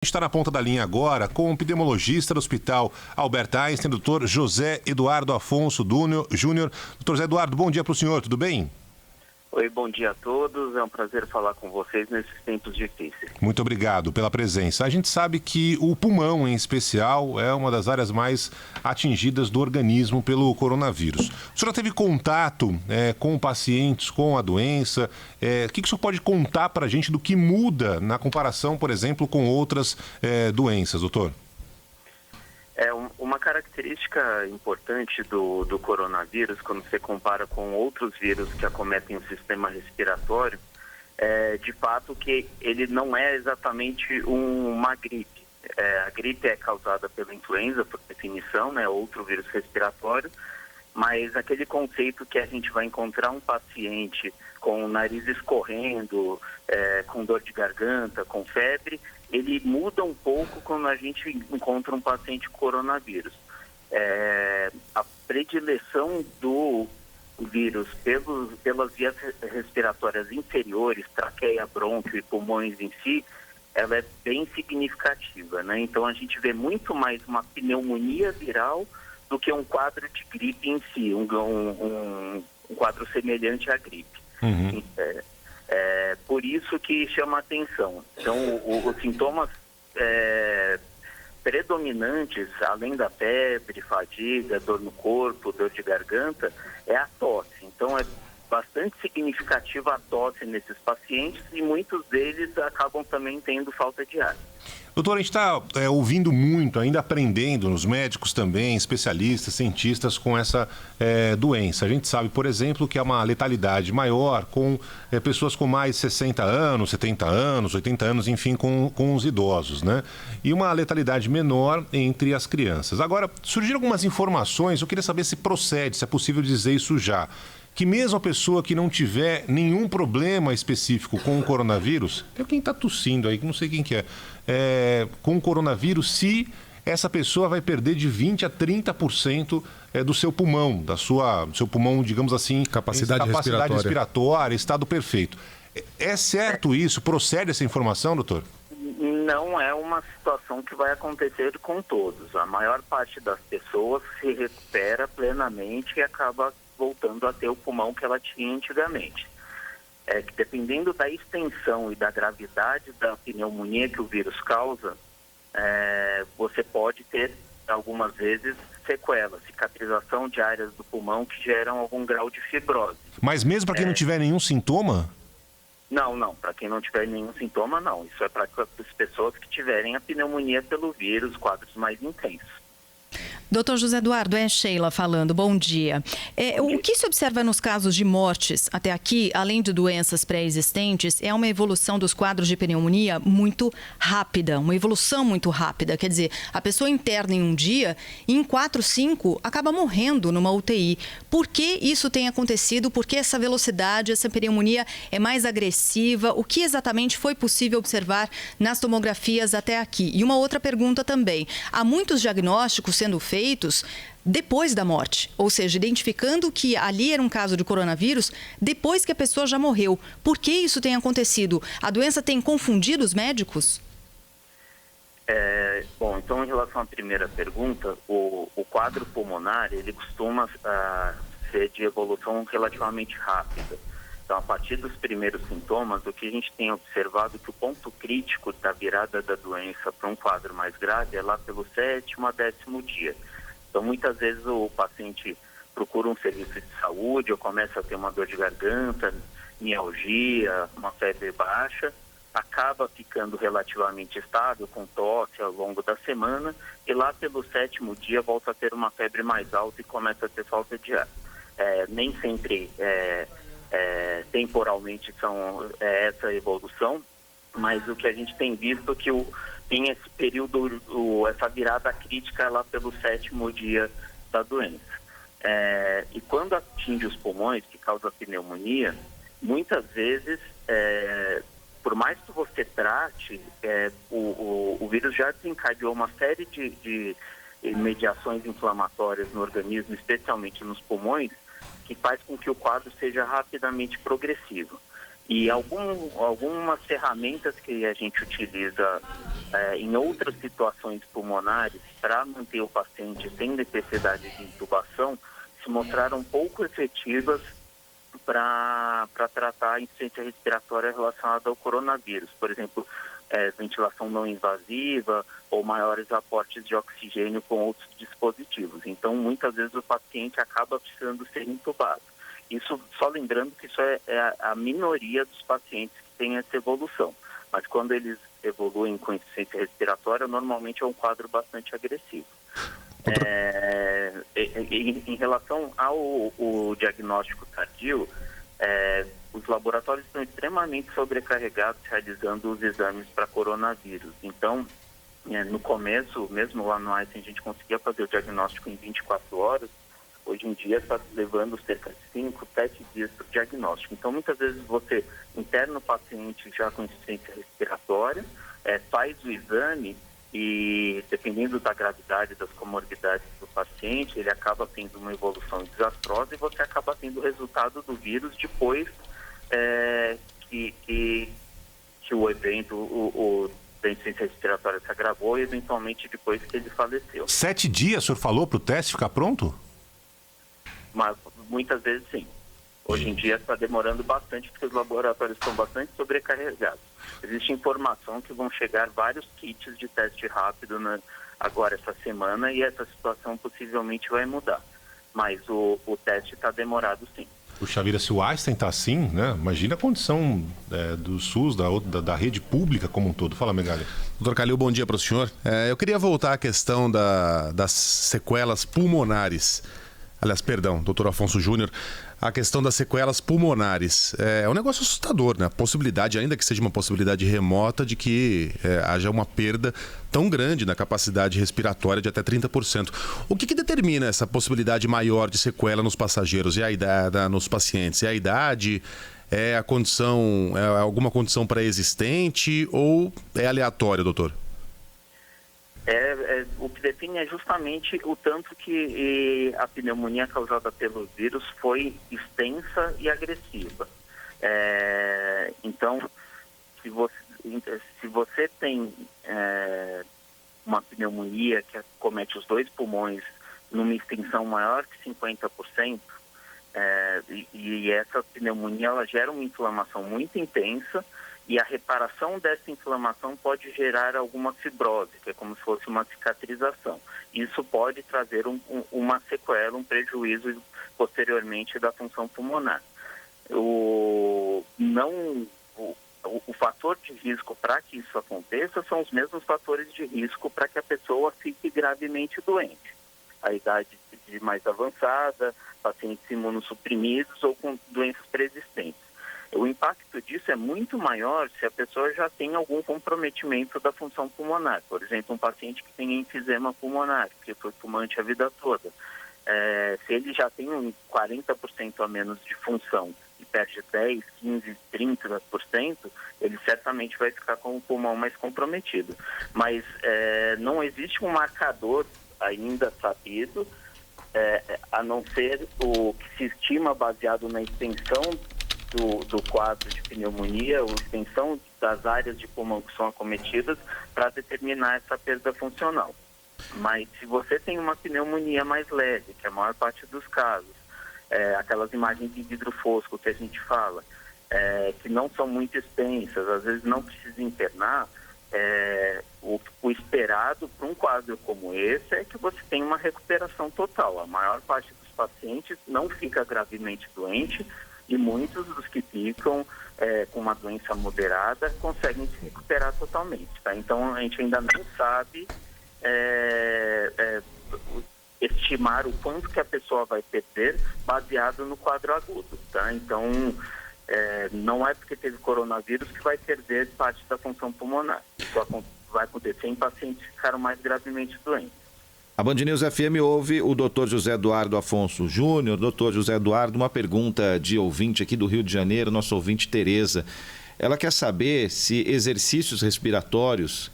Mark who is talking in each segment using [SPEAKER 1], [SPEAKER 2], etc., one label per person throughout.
[SPEAKER 1] A gente está na ponta da linha agora com o epidemiologista do Hospital Albert Einstein, Dr. José Eduardo Afonso Júnior. Dr. José Eduardo, bom dia para o senhor, tudo bem?
[SPEAKER 2] Oi, bom dia a todos. É um prazer falar com vocês nesses tempos difíceis.
[SPEAKER 1] Muito obrigado pela presença. A gente sabe que o pulmão, em especial, é uma das áreas mais atingidas do organismo pelo coronavírus. O senhor teve contato com pacientes com a doença? O que o senhor pode contar para a gente do que muda na comparação, por exemplo, com outras doenças, doutor?
[SPEAKER 2] Uma característica importante do coronavírus, quando você compara com outros vírus que acometem o sistema respiratório, é de fato que ele não é exatamente uma gripe. A gripe é causada pela influenza, por definição, né, outro vírus respiratório, mas aquele conceito que a gente vai encontrar um paciente com o nariz escorrendo, com dor de garganta, com febre, ele muda um pouco quando a gente encontra um paciente com coronavírus. A predileção do vírus pelas vias respiratórias inferiores, traqueia, brônquio e pulmões em si, ela é bem significativa, né? Então a gente vê muito mais uma pneumonia viral do que um quadro de gripe em si, um quadro semelhante à gripe.
[SPEAKER 1] Uhum.
[SPEAKER 2] Por isso que chama a atenção. Então, os sintomas predominantes, além da febre, fadiga, dor no corpo, dor de garganta, é a tosse. Então, é bastante significativa a tosse nesses pacientes e muitos deles acabam também tendo falta de ar.
[SPEAKER 1] Doutor, a gente está ouvindo muito, ainda aprendendo, os médicos também, especialistas, cientistas com essa doença. A gente sabe, por exemplo, que há uma letalidade maior com pessoas com mais de 60 anos, 70 anos, 80 anos, enfim, com os idosos, né? E uma letalidade menor entre as crianças. Agora, surgiram algumas informações, eu queria saber se procede, se é possível dizer isso já, que mesmo a pessoa que não tiver nenhum problema específico com o coronavírus, tem quem está tossindo aí, que não sei quem que com o coronavírus, se essa pessoa vai perder de 20% a 30% do seu pulmão, do seu pulmão, digamos assim,
[SPEAKER 3] capacidade
[SPEAKER 1] respiratória, estado perfeito. É certo isso? Procede essa informação, doutor?
[SPEAKER 2] Não é uma situação que vai acontecer com todos. A maior parte das pessoas se recupera plenamente e acaba voltando a ter o pulmão que ela tinha antigamente. Que dependendo da extensão e da gravidade da pneumonia que o vírus causa, você pode ter, algumas vezes, sequelas, cicatrização de áreas do pulmão que geram algum grau de fibrose.
[SPEAKER 1] Mas mesmo para quem não tiver nenhum sintoma?
[SPEAKER 2] Não. Para quem não tiver nenhum sintoma, não. Isso é para as pessoas que tiverem a pneumonia pelo vírus, quadros mais intensos.
[SPEAKER 4] Doutor José Eduardo, é Sheila falando, bom dia. O que se observa nos casos de mortes até aqui, além de doenças pré-existentes, é uma evolução dos quadros de pneumonia muito rápida, uma evolução muito rápida. Quer dizer, a pessoa interna em um dia e em 4, 5 acaba morrendo numa UTI. Por que isso tem acontecido? Por que essa velocidade, essa pneumonia é mais agressiva? O que exatamente foi possível observar nas tomografias até aqui? E uma outra pergunta também. Há muitos diagnósticos sendo feitos depois da morte, ou seja, identificando que ali era um caso de coronavírus depois que a pessoa já morreu. Por que isso tem acontecido? A doença tem confundido os médicos?
[SPEAKER 2] Bom, então em relação à primeira pergunta, o quadro pulmonar, ele costuma ser de evolução relativamente rápida. Então, a partir dos primeiros sintomas, o que a gente tem observado é que o ponto crítico da virada da doença para um quadro mais grave é lá pelo 7º a 10º dia. Então, muitas vezes o paciente procura um serviço de saúde ou começa a ter uma dor de garganta, mialgia, uma febre baixa, acaba ficando relativamente estável, com tosse ao longo da semana, e lá pelo 7º dia volta a ter uma febre mais alta e começa a ter falta de ar. Nem sempre temporalmente essa evolução, mas o que a gente tem visto é que tem esse período, essa virada crítica lá pelo 7º dia da doença. E quando atinge os pulmões, que causa pneumonia, muitas vezes, por mais que você trate, o vírus já desencadeou uma série de mediações inflamatórias no organismo, especialmente nos pulmões, que faz com que o quadro seja rapidamente progressivo. E algumas ferramentas que a gente utiliza em outras situações pulmonares para manter o paciente sem necessidade de intubação se mostraram pouco efetivas para tratar a insuficiência respiratória relacionada ao coronavírus. Por exemplo, ventilação não invasiva ou maiores aportes de oxigênio com outros dispositivos. Então, muitas vezes o paciente acaba precisando ser intubado. Isso, só lembrando que isso é a minoria dos pacientes que tem essa evolução. Mas quando eles evoluem com insuficiência respiratória, normalmente é um quadro bastante agressivo. Em relação ao diagnóstico tardio, os laboratórios estão extremamente sobrecarregados realizando os exames para coronavírus. Então, no começo, mesmo lá no Einstein, a gente conseguia fazer o diagnóstico em 24 horas. Hoje em dia está levando cerca de 5, 7 dias para o diagnóstico. Então, muitas vezes você interna o paciente já com insuficiência respiratória, faz o exame e, dependendo da gravidade das comorbidades do paciente, ele acaba tendo uma evolução desastrosa e você acaba tendo o resultado do vírus depois que o evento, da insuficiência respiratória se agravou e, eventualmente, depois que ele faleceu.
[SPEAKER 1] 7 dias, o senhor falou, para o teste ficar pronto?
[SPEAKER 2] Mas muitas vezes sim. Hoje em dia está demorando bastante porque os laboratórios estão bastante sobrecarregados. Existe informação que vão chegar vários kits de teste rápido agora essa semana e essa situação possivelmente vai mudar. Mas o teste está demorado sim.
[SPEAKER 1] Puxa vida, se o Einstein está assim, né? Imagina a condição do SUS, da rede pública como um todo. Fala, Megali.
[SPEAKER 3] Doutor Calil, bom dia para o senhor. Eu queria voltar à questão das sequelas pulmonares. Aliás, perdão, doutor Afonso Júnior, a questão das sequelas pulmonares. É um negócio assustador, né? A possibilidade, ainda que seja uma possibilidade remota, de que haja uma perda tão grande na capacidade respiratória de até 30%. O que determina essa possibilidade maior de sequela nos passageiros e a idade, nos pacientes? É a idade? É a condição, alguma condição pré-existente ou é aleatório, doutor?
[SPEAKER 2] O que define é justamente o tanto que a pneumonia causada pelo vírus foi extensa e agressiva. Então, se você tem uma pneumonia que acomete os 2 pulmões numa extensão maior que 50%, e essa pneumonia ela gera uma inflamação muito intensa, e a reparação dessa inflamação pode gerar alguma fibrose, que é como se fosse uma cicatrização. Isso pode trazer uma sequela, um prejuízo posteriormente da função pulmonar. O fator de risco para que isso aconteça são os mesmos fatores de risco para que a pessoa fique gravemente doente. A idade mais avançada, pacientes imunossuprimidos ou com doenças pré-existentes. O impacto disso é muito maior se a pessoa já tem algum comprometimento da função pulmonar. Por exemplo, um paciente que tem enfisema pulmonar, que foi fumante a vida toda. Se ele já tem 40% a menos de função e perde 10, 15, 30%, ele certamente vai ficar com o pulmão mais comprometido. Mas não existe um marcador ainda sabido, a não ser o que se estima baseado na extensão do quadro de pneumonia, a extensão das áreas de pulmão que são acometidas para determinar essa perda funcional. Mas se você tem uma pneumonia mais leve, que é a maior parte dos casos, aquelas imagens de vidro fosco que a gente fala, que não são muito extensas, às vezes não precisa internar, o esperado para um quadro como esse é que você tenha uma recuperação total. A maior parte dos pacientes não fica gravemente doente, e muitos dos que ficam com uma doença moderada conseguem se recuperar totalmente. Tá? Então, a gente ainda não sabe estimar o quanto que a pessoa vai perder baseado no quadro agudo. Tá? Então, não é porque teve coronavírus que vai perder parte da função pulmonar. Isso vai acontecer em pacientes que ficaram mais gravemente doentes.
[SPEAKER 5] A Band News FM ouve o Dr. José Eduardo Afonso Júnior. Dr. José Eduardo, uma pergunta de ouvinte aqui do Rio de Janeiro, nosso ouvinte Tereza. Ela quer saber se exercícios respiratórios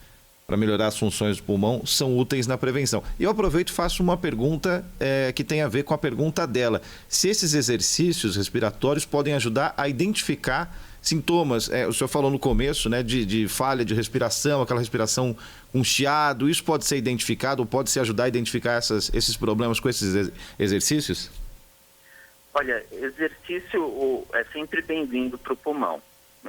[SPEAKER 5] para melhorar as funções do pulmão são úteis na prevenção. E eu aproveito e faço uma pergunta que tem a ver com a pergunta dela. Se esses exercícios respiratórios podem ajudar a identificar sintomas, o senhor falou no começo, né, de falha de respiração, aquela respiração com chiado, isso pode ser identificado ou pode se ajudar a identificar esses problemas com esses exercícios?
[SPEAKER 2] Olha, exercício é sempre bem-vindo para o pulmão.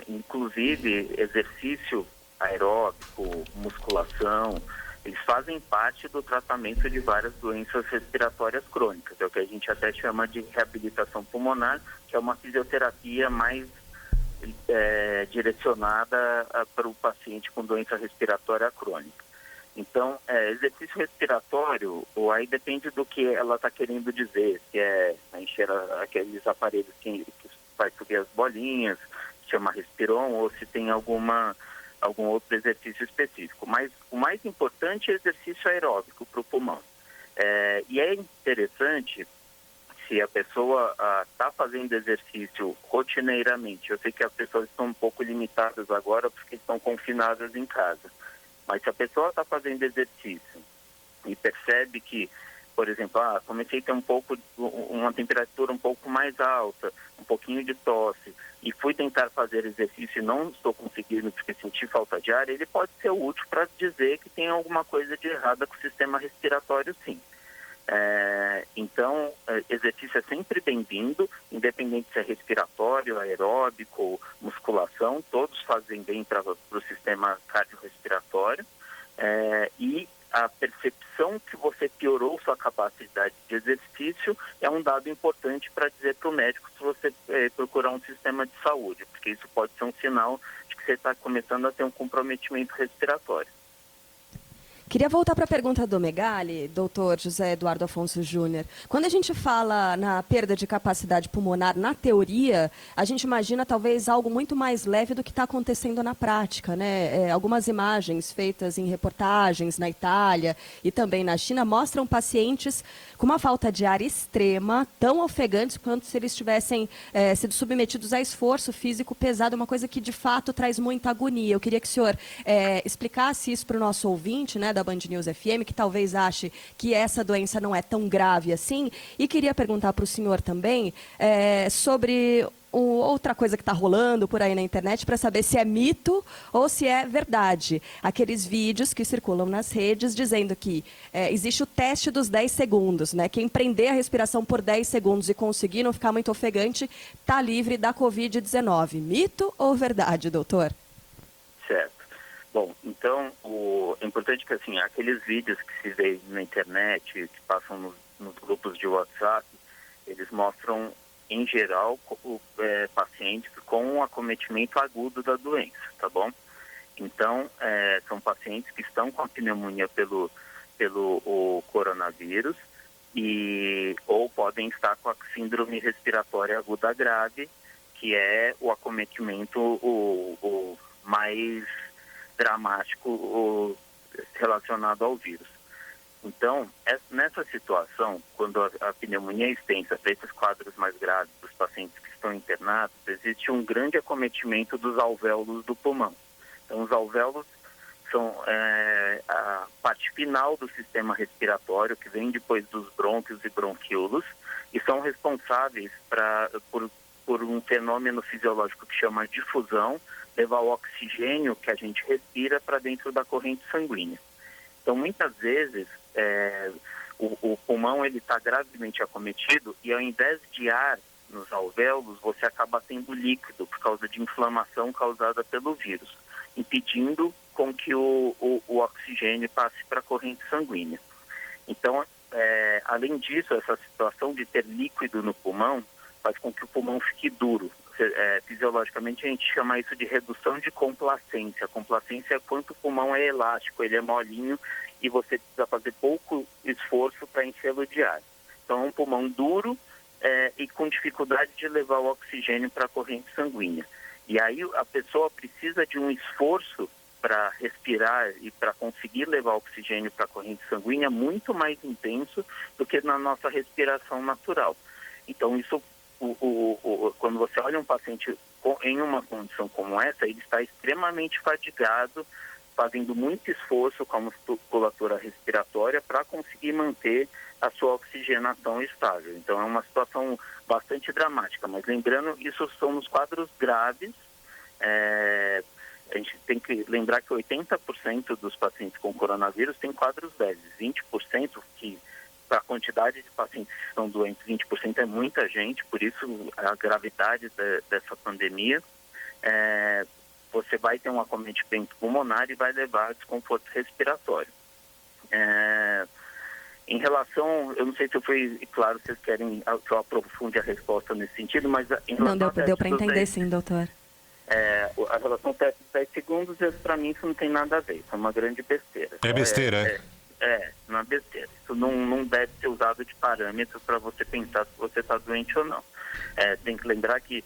[SPEAKER 2] Inclusive, exercício aeróbico, musculação, eles fazem parte do tratamento de várias doenças respiratórias crônicas. É o que a gente até chama de reabilitação pulmonar, que é uma fisioterapia mais direcionada para o paciente com doença respiratória crônica. Então, exercício respiratório, ou aí depende do que ela está querendo dizer, se é encher aqueles aparelhos que vai subir as bolinhas, chama Respiron, ou se tem algum outro exercício específico. Mas o mais importante é exercício aeróbico para o pulmão. E é interessante, se a pessoa está fazendo exercício rotineiramente, eu sei que as pessoas estão um pouco limitadas agora porque estão confinadas em casa, mas se a pessoa está fazendo exercício e percebe que, por exemplo, comecei a ter uma temperatura um pouco mais alta, um pouquinho de tosse, e fui tentar fazer exercício e não estou conseguindo porque senti falta de ar, ele pode ser útil para dizer que tem alguma coisa de errada com o sistema respiratório, sim. Então, exercício é sempre bem-vindo, independente se é respiratório, aeróbico, musculação, todos fazem bem para o sistema cardiorrespiratório. E a percepção que você piorou sua capacidade de exercício é um dado importante para dizer para o médico se você procurar um sistema de saúde, porque isso pode ser um sinal de que você está começando a ter um comprometimento respiratório.
[SPEAKER 6] Queria voltar para a pergunta do Megali, doutor José Eduardo Afonso Júnior. Quando a gente fala na perda de capacidade pulmonar, na teoria, a gente imagina talvez algo muito mais leve do que está acontecendo na prática, né? Algumas imagens feitas em reportagens na Itália e também na China mostram pacientes com uma falta de ar extrema, tão ofegantes quanto se eles tivessem sido submetidos a esforço físico pesado, uma coisa que de fato traz muita agonia. Eu queria que o senhor explicasse isso para o nosso ouvinte, né, da Band News FM, que talvez ache que essa doença não é tão grave assim. E queria perguntar para o senhor também sobre outra coisa que está rolando por aí na internet para saber se é mito ou se é verdade. Aqueles vídeos que circulam nas redes dizendo que existe o teste dos 10 segundos, né? Quem prender a respiração por 10 segundos e conseguir não ficar muito ofegante está livre da Covid-19. Mito ou verdade, doutor?
[SPEAKER 2] Certo. Bom, então, é importante que, assim, aqueles vídeos que se vê na internet, que passam nos grupos de WhatsApp, eles mostram, em geral, pacientes com acometimento agudo da doença, tá bom? Então, são pacientes que estão com a pneumonia pelo o coronavírus ou podem estar com a síndrome respiratória aguda grave, que é o acometimento o mais dramático relacionado ao vírus. Então, nessa situação, quando a pneumonia é extensa para esses quadros mais graves dos pacientes que estão internados, existe um grande acometimento dos alvéolos do pulmão. Então, os alvéolos são a parte final do sistema respiratório, que vem depois dos brônquios e bronquíolos, e são responsáveis por um fenômeno fisiológico que chama difusão, levar o oxigênio que a gente respira para dentro da corrente sanguínea. Então, muitas vezes, o pulmão está gravemente acometido e, ao invés de ar nos alvéolos, você acaba tendo líquido por causa de inflamação causada pelo vírus, impedindo com que o oxigênio passe para a corrente sanguínea. Então, além disso, essa situação de ter líquido no pulmão faz com que o pulmão fique duro. Fisiologicamente, a gente chama isso de redução de complacência. A complacência é quanto o pulmão é elástico, ele é molinho e você precisa fazer pouco esforço para enchê-lo de ar. Então, é um pulmão duro e com dificuldade de levar o oxigênio para a corrente sanguínea. E aí a pessoa precisa de um esforço para respirar e para conseguir levar oxigênio para a corrente sanguínea muito mais intenso do que na nossa respiração natural. Então, isso quando você olha um paciente em uma condição como essa, ele está extremamente fadigado, fazendo muito esforço com a musculatura respiratória para conseguir manter a sua oxigenação estável. Então, é uma situação bastante dramática, mas lembrando, isso são nos quadros graves a gente tem que lembrar que 80% dos pacientes com coronavírus têm quadros leves. 20%, que para a quantidade de pacientes que estão doentes, 20% é muita gente, por isso a gravidade dessa pandemia. Você vai ter um acometimento pulmonar e vai levar a desconforto respiratório. Em relação, eu não sei se eu fui claro, vocês querem que eu aprofunde a resposta nesse sentido, mas em relação
[SPEAKER 6] não, deu para entender sim, doutor.
[SPEAKER 2] A relação teste de 10 segundos, para mim isso não tem nada a ver, isso é uma grande besteira.
[SPEAKER 1] É besteira,
[SPEAKER 2] não é besteira. Isso não deve ser usado de parâmetro para você pensar se você está doente ou não. Tem que lembrar que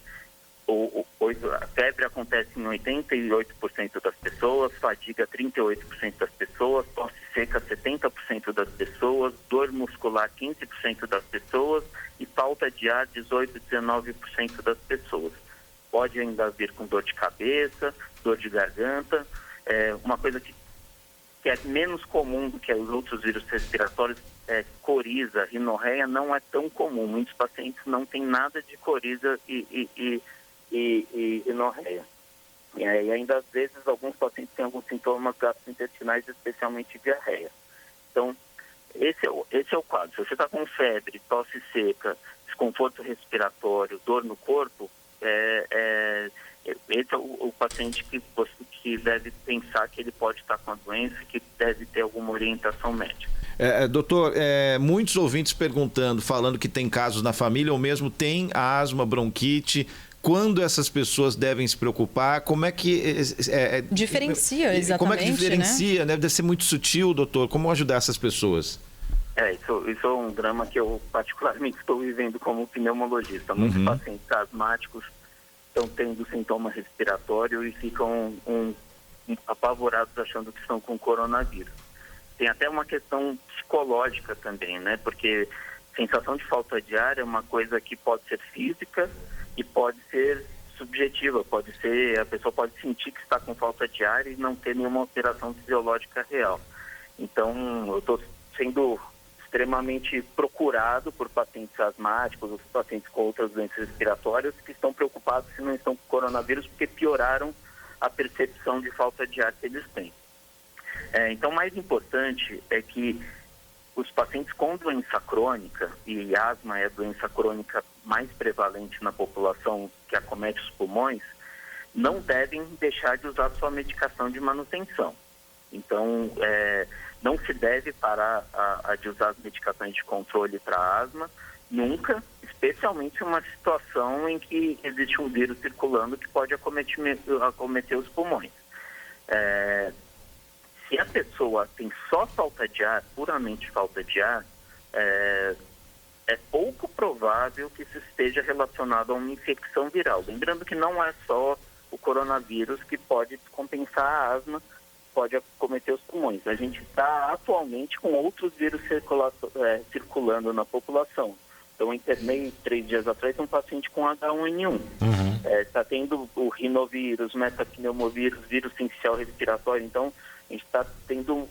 [SPEAKER 2] a febre acontece em 88% das pessoas, fadiga 38% das pessoas, tosse seca 70% das pessoas, dor muscular 15% das pessoas e falta de ar 18, 19% das pessoas. Pode ainda vir com dor de cabeça, dor de garganta. Uma coisa que é menos comum do que os outros vírus respiratórios, coriza, rinorreia, não é tão comum. Muitos pacientes não têm nada de coriza e rinorreia. E ainda, às vezes, alguns pacientes têm alguns sintomas gastrointestinais, especialmente diarreia. Então, esse é o quadro. Se você está com febre, tosse seca, desconforto respiratório, dor no corpo, esse é o paciente que deve pensar que ele pode estar com a doença, que deve ter alguma orientação médica.
[SPEAKER 5] Doutor, muitos ouvintes perguntando, falando que tem casos na família ou mesmo tem asma, bronquite. Quando essas pessoas devem se preocupar? Como é que...
[SPEAKER 4] diferencia, exatamente,
[SPEAKER 5] como é que diferencia,
[SPEAKER 4] né?
[SPEAKER 5] Deve ser muito sutil, doutor. Como ajudar essas pessoas?
[SPEAKER 2] Isso é um drama que eu particularmente estou vivendo como pneumologista. Muitos pacientes asmáticos estão tendo sintoma respiratório e ficam apavorados achando que estão com coronavírus. Tem até uma questão psicológica também, né? Porque sensação de falta de ar é uma coisa que pode ser física e pode ser subjetiva, a pessoa pode sentir que está com falta de ar e não ter nenhuma alteração fisiológica real. Então, eu estou sendo extremamente procurado por pacientes asmáticos, os pacientes com outras doenças respiratórias que estão preocupados se não estão com coronavírus porque pioraram a percepção de falta de ar que eles têm. Então, o mais importante é que os pacientes com doença crônica, e asma é a doença crônica mais prevalente na população que acomete os pulmões, não devem deixar de usar sua medicação de manutenção. Então, não se deve parar de usar as medicações de controle para asma, nunca, especialmente em uma situação em que existe um vírus circulando que pode acometer os pulmões. Se a pessoa tem só falta de ar, puramente falta de ar, é pouco provável que isso esteja relacionado a uma infecção viral. Lembrando que não é só o coronavírus que pode descompensar a asma, pode acometer os pulmões. A gente está atualmente com outros vírus circulando na população. Então, eu internei 3 dias atrás um paciente com H1N1. Está tendo o rinovírus, metapneumovírus, vírus sincicial respiratório. Então, a gente está tendo...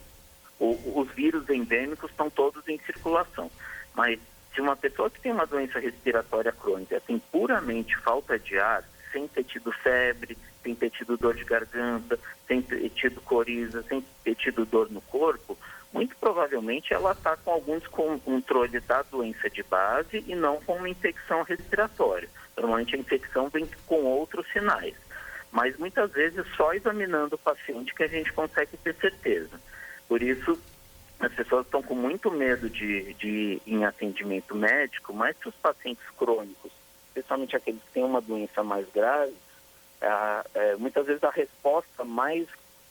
[SPEAKER 2] Os vírus endêmicos estão todos em circulação. Mas se uma pessoa que tem uma doença respiratória crônica tem puramente falta de ar, sem ter tido febre, sem ter tido dor de garganta, sem ter tido coriza, sem ter tido dor no corpo, muito provavelmente ela está com algum descontrole da doença de base e não com uma infecção respiratória. Normalmente a infecção vem com outros sinais. Mas muitas vezes só examinando o paciente que a gente consegue ter certeza. Por isso, as pessoas estão com muito medo de ir em atendimento médico, mas para os pacientes crônicos, especialmente aqueles que têm uma doença mais grave, muitas vezes a resposta mais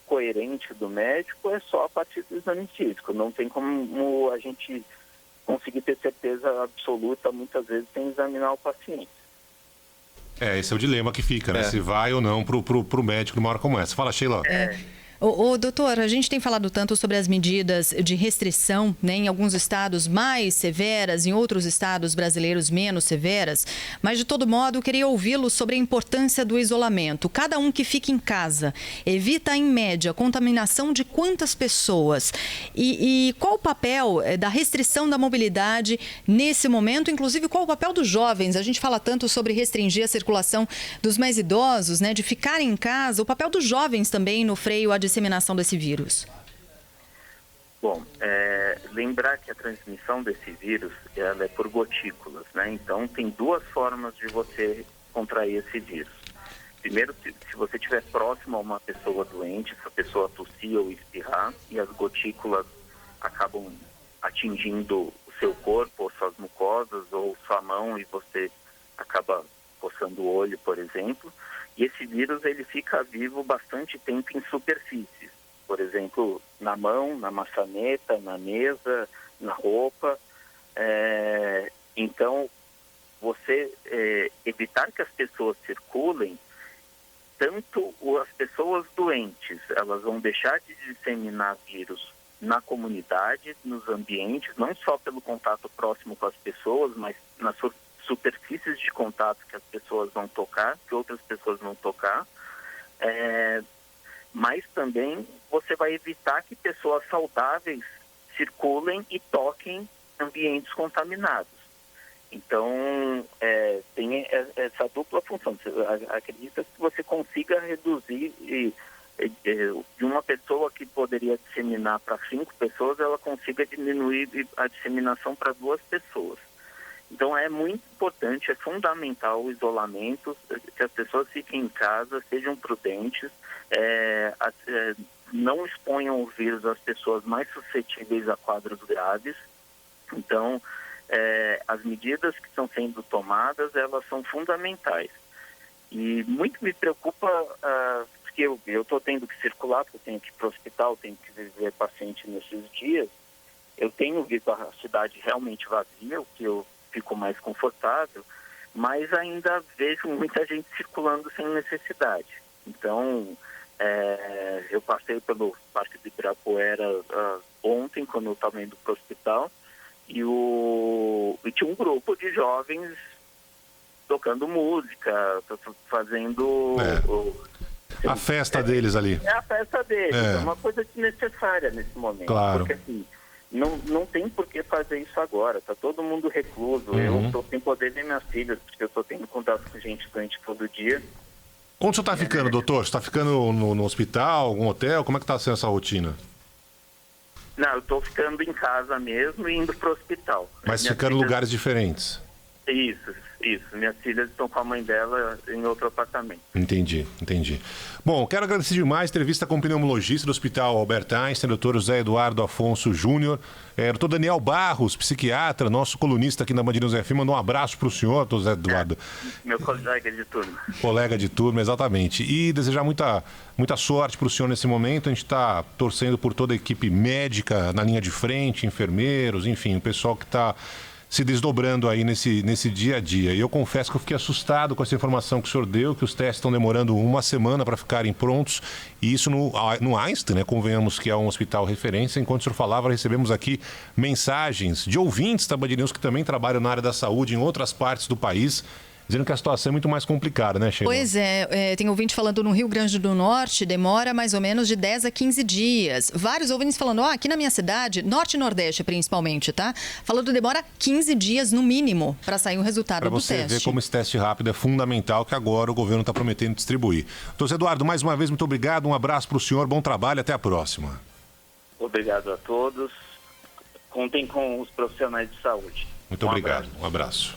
[SPEAKER 2] coerente do médico é só a partir do exame físico. Não tem como a gente conseguir ter certeza absoluta, muitas vezes, sem examinar o paciente.
[SPEAKER 1] Esse é o dilema que fica, né? Se vai ou não pro médico numa hora como essa. Fala, Sheila.
[SPEAKER 4] Doutor, a gente tem falado tanto sobre as medidas de restrição, né, em alguns estados mais severas, em outros estados brasileiros menos severas, mas de todo modo eu queria ouvi-lo sobre a importância do isolamento. Cada um que fica em casa evita, em média, a contaminação de quantas pessoas? E qual o papel da restrição da mobilidade nesse momento? Inclusive, qual o papel dos jovens? A gente fala tanto sobre restringir a circulação dos mais idosos, né, de ficarem em casa, o papel dos jovens também no freio à disseminação desse vírus.
[SPEAKER 2] Bom, lembrar que a transmissão desse vírus ela é por gotículas, né? Então, tem duas formas de você contrair esse vírus. Primeiro, se você estiver próximo a uma pessoa doente, se a pessoa tossir ou espirrar e as gotículas acabam atingindo o seu corpo, ou suas mucosas, ou sua mão, e você acaba coçando o olho, por exemplo. E esse vírus ele fica vivo bastante tempo em superfícies, por exemplo, na mão, na maçaneta, na mesa, na roupa. Então, você evitar que as pessoas circulem, tanto as pessoas doentes, elas vão deixar de disseminar vírus na comunidade, nos ambientes, não só pelo contato próximo com as pessoas, mas nas superfícies de contato que as pessoas vão tocar, que outras pessoas vão tocar, mas também você vai evitar que pessoas saudáveis circulem e toquem ambientes contaminados. Então, tem essa dupla função. Acredita que você consiga reduzir de uma pessoa que poderia disseminar para 5 pessoas, ela consiga diminuir a disseminação para 2 pessoas. Então, é muito importante, é fundamental o isolamento, que as pessoas fiquem em casa, sejam prudentes, não exponham o vírus às pessoas mais suscetíveis a quadros graves. Então, as medidas que estão sendo tomadas, elas são fundamentais. E muito me preocupa, porque eu estou tendo que circular, porque eu tenho que ir para o hospital, tenho que ver paciente nesses dias. Eu tenho visto a cidade realmente vazia, o que eu fico mais confortável, mas ainda vejo muita gente circulando sem necessidade. Então, eu passei pelo Parque do Ibirapuera ontem, quando eu estava indo para o hospital, e tinha um grupo de jovens tocando música, fazendo...
[SPEAKER 1] a festa deles ali.
[SPEAKER 2] É a festa deles, é uma coisa desnecessária nesse momento.
[SPEAKER 1] Claro.
[SPEAKER 2] Porque assim, não tem por que fazer isso agora, tá todo mundo recluso, eu estou sem poder ver minhas filhas, porque eu estou tendo contato com gente doente todo dia.
[SPEAKER 1] Onde você está ficando, doutor? Você está ficando no hospital, algum hotel? Como é que está sendo essa rotina?
[SPEAKER 2] Não, eu estou ficando em casa mesmo e indo para o hospital.
[SPEAKER 1] Mas ficando em lugares diferentes?
[SPEAKER 2] Isso. Minhas filhas estão com a mãe dela em outro apartamento.
[SPEAKER 1] Entendi. Bom, quero agradecer demais a entrevista com o pneumologista do Hospital Albert Einstein, doutor José Eduardo Afonso Júnior. Doutor Daniel Barros, psiquiatra, nosso colunista aqui na Band News FM, mandou um abraço para o senhor, doutor José Eduardo.
[SPEAKER 2] Meu colega de turma.
[SPEAKER 1] Colega de turma, exatamente. E desejar muita sorte para o senhor nesse momento. A gente está torcendo por toda a equipe médica na linha de frente, enfermeiros, enfim, o pessoal que está se desdobrando aí nesse dia a dia. E eu confesso que eu fiquei assustado com essa informação que o senhor deu, que os testes estão demorando uma semana para ficarem prontos, e isso no Einstein, né? Convenhamos que é um hospital referência. Enquanto o senhor falava, recebemos aqui mensagens de ouvintes da Band News que também trabalham na área da saúde em outras partes do país, dizendo que a situação é muito mais complicada, né, Sheila?
[SPEAKER 4] Pois tem ouvinte falando no Rio Grande do Norte, demora mais ou menos de 10 a 15 dias. Vários ouvintes falando, aqui na minha cidade, Norte e Nordeste principalmente, tá? Falando demora 15 dias no mínimo para sair o resultado do teste.
[SPEAKER 1] Para você ver como esse teste rápido é fundamental, que agora o governo está prometendo distribuir. Doutor Eduardo, mais uma vez, muito obrigado, um abraço para o senhor, bom trabalho, até a próxima.
[SPEAKER 2] Obrigado a todos. Contem com os profissionais de saúde.
[SPEAKER 1] Muito obrigado, um abraço.